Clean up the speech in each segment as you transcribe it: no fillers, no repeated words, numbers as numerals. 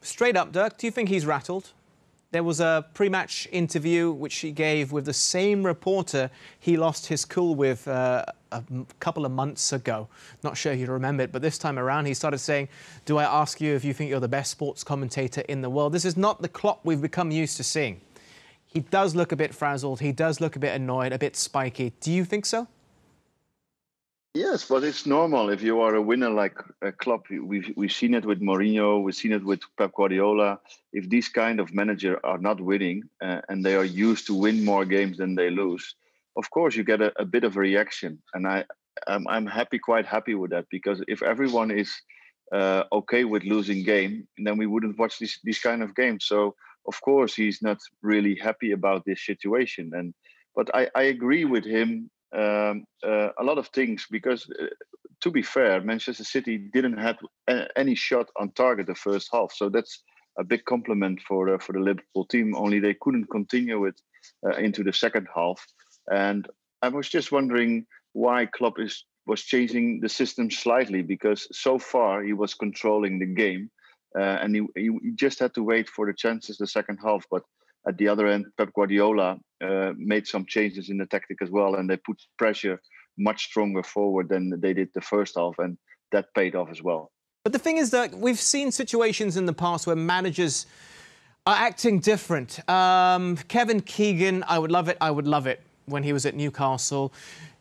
Straight up, Dirk, do you think he's rattled? There was a pre-match interview which he gave with the same reporter he lost his cool with a couple of months ago. Not sure you remember it, but this time around he started saying, "Do I ask you if you think you're the best sports commentator in the world?" This is not the Klopp we've become used to seeing. He does look a bit frazzled. He does look a bit annoyed, a bit spiky. Do you think so? Yes, but it's normal if you are a winner like Klopp. We've seen it with Mourinho, we've seen it with Pep Guardiola. If these kind of managers are not winning and they are used to win more games than they lose, of course you get a bit of a reaction. And I'm happy, quite happy with that, because if everyone is okay with losing game, then we wouldn't watch these kind of games. So of course he's not really happy about this situation. But I agree with him. A lot of things, because to be fair, Manchester City didn't have any shot on target the first half, so that's a big compliment for the Liverpool team. Only they couldn't continue it into the second half, and I was just wondering why Klopp was changing the system slightly, because so far he was controlling the game, and he just had to wait for the chances the second half. But at the other end, Pep Guardiola made some changes in the tactic as well, and they put pressure much stronger forward than they did the first half, and that paid off as well. But the thing is that we've seen situations in the past where managers are acting different. Kevin Keegan, I would love it when he was at Newcastle.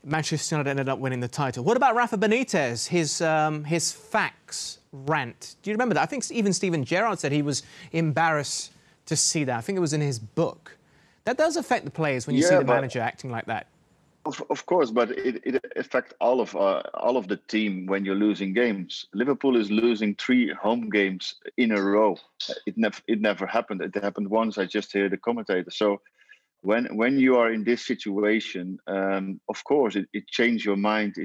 Manchester United ended up winning the title. What about Rafa Benitez, his facts rant? Do you remember that? I think even Steven Gerrard said he was embarrassed to see that. I think it was in his book. That does affect the players when you see the manager acting like that. Of course, but it affects all of the team when you're losing games. Liverpool is losing 3 home games in a row. It never happened. It happened once. I just heard the commentator. So when you are in this situation, of course it changes your mind.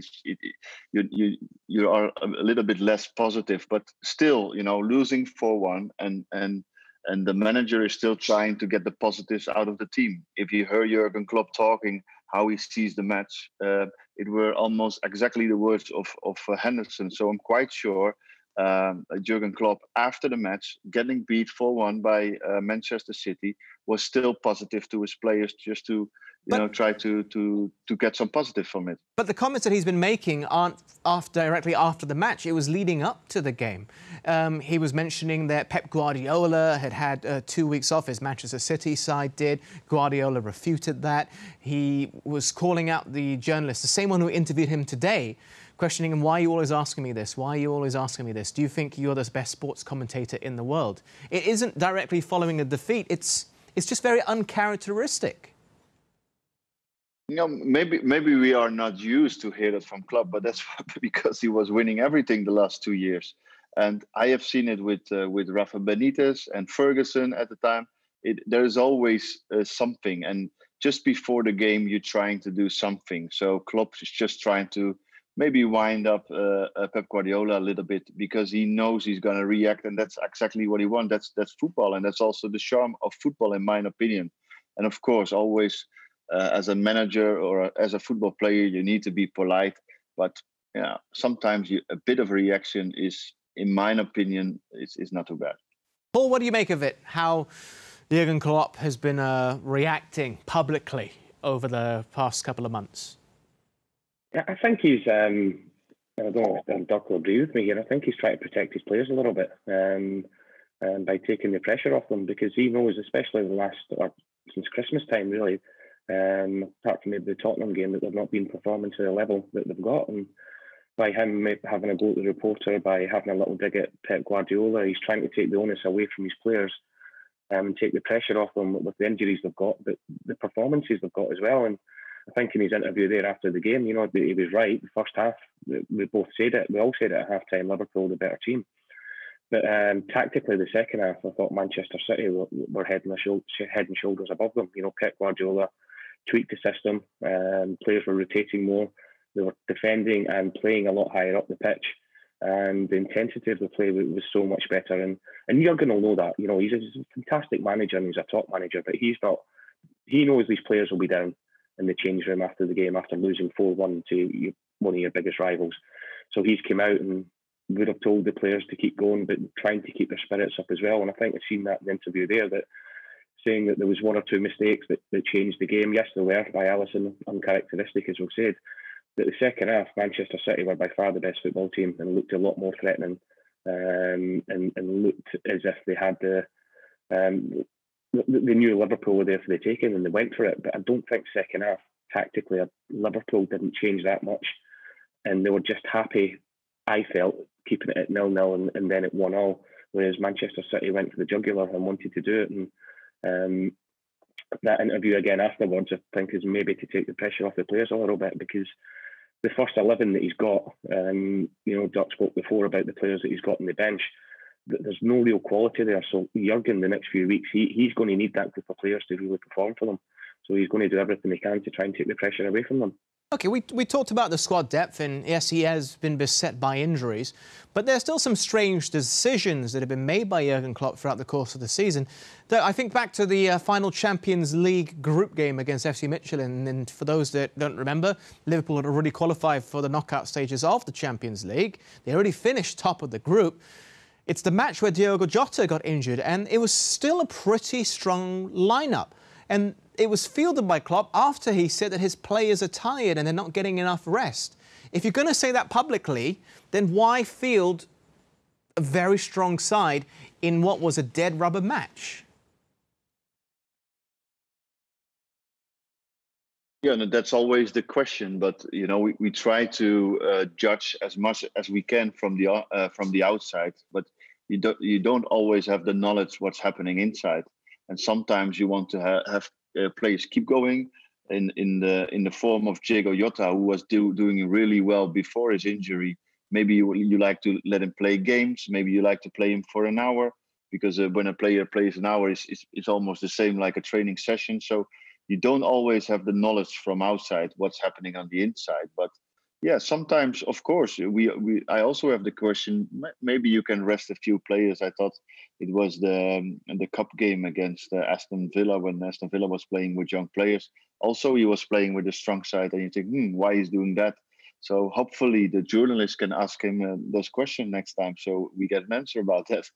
You are a little bit less positive, but still, losing 4-1 and the manager is still trying to get the positives out of the team. If you heard Jurgen Klopp talking how he sees the match, it were almost exactly the words of Henderson. So I'm quite sure Jurgen Klopp, after the match, getting beat 4-1 by Manchester City, was still positive to his players, just to try to get some positive from it. But the comments that he's been making aren't directly after the match. It was leading up to the game. He was mentioning that Pep Guardiola had 2 weeks off. His Manchester City side did. Guardiola refuted that. He was calling out the journalist, the same one who interviewed him today, questioning him, "Why are you always asking me this? Why are you always asking me this? Do you think you're the best sports commentator in the world?" It isn't directly following a defeat. It's just very uncharacteristic. Maybe we are not used to hear that from Klopp, but that's because he was winning everything the last 2 years. And I have seen it with Rafa Benitez and Ferguson at the time. There is always something, and just before the game, you're trying to do something. So Klopp is just trying to maybe wind up Pep Guardiola a little bit, because he knows he's going to react, and that's exactly what he wants. That's football, and that's also the charm of football, in my opinion. And of course, always as a manager or as a football player, you need to be polite. But sometimes a bit of a reaction is, in my opinion, is not too bad. Paul, what do you make of it? How Jurgen Klopp has been reacting publicly over the past couple of months? I think he's, I don't know if Dirk will agree with me here, I think he's trying to protect his players a little bit by taking the pressure off them, because he knows, especially since Christmas time really, apart from maybe the Tottenham game, that they've not been performing to the level that they've got. And by him having a go at the reporter, by having a little dig at Pep Guardiola, he's trying to take the onus away from his players and take the pressure off them with the injuries they've got, but the performances they've got as well. And I think in his interview there after the game, he was right. The first half, we both said it. We all said it at half-time, Liverpool the better team. But tactically, the second half, I thought Manchester City were head and shoulders above them. Pep Guardiola tweaked the system. Players were rotating more. They were defending and playing a lot higher up the pitch. And the intensity of the play was so much better. And Jurgen will know that. He's a fantastic manager and he's a top manager, but he's not. He knows these players will be down in the change room after the game, after losing 4-1 to one of your biggest rivals. So he's come out and would have told the players to keep going, but trying to keep their spirits up as well. And I think I've seen that in the interview there, that saying that there was one or two mistakes that changed the game. Yes, there were, by Alisson, uncharacteristic, as we've said. But the second half, Manchester City were by far the best football team and looked a lot more threatening, and looked as if they had they knew Liverpool were there for the taking and they went for it. But I don't think second half, tactically, Liverpool didn't change that much. And they were just happy, I felt, keeping it at 0-0 and then at 1-0, whereas Manchester City went for the jugular and wanted to do it. And that interview again afterwards, I think, is maybe to take the pressure off the players a little bit, because the first 11 that he's got, Dirk spoke before about the players that he's got on the bench, there's no real quality there. So Jurgen, the next few weeks, he's going to need that group of players to really perform for them. So he's going to do everything he can to try and take the pressure away from them. OK, we talked about the squad depth, and yes, he has been beset by injuries, but there's still some strange decisions that have been made by Jurgen Klopp throughout the course of the season. I think back to the final Champions League group game against FC Midtjylland, and for those that don't remember, Liverpool had already qualified for the knockout stages of the Champions League. They already finished top of the group. It's the match where Diogo Jota got injured, and it was still a pretty strong lineup. And it was fielded by Klopp after he said that his players are tired and they're not getting enough rest. If you're going to say that publicly, then why field a very strong side in what was a dead rubber match? Yeah, no, that's always the question. But we try to judge as much as we can from the outside. But you don't always have the knowledge what's happening inside. And sometimes you want to have players keep going in the form of Diogo Jota, who was doing really well before his injury. Maybe you like to let him play games. Maybe you like to play him for an hour, because when a player plays an hour, it's almost the same like a training session. So you don't always have the knowledge from outside what's happening on the inside. But yeah, sometimes, of course, I also have the question, maybe you can rest a few players. I thought it was the cup game against Aston Villa, when Aston Villa was playing with young players. Also, he was playing with a strong side, and you think, why he's doing that? So hopefully the journalists can ask him those questions next time, so we get an answer about that.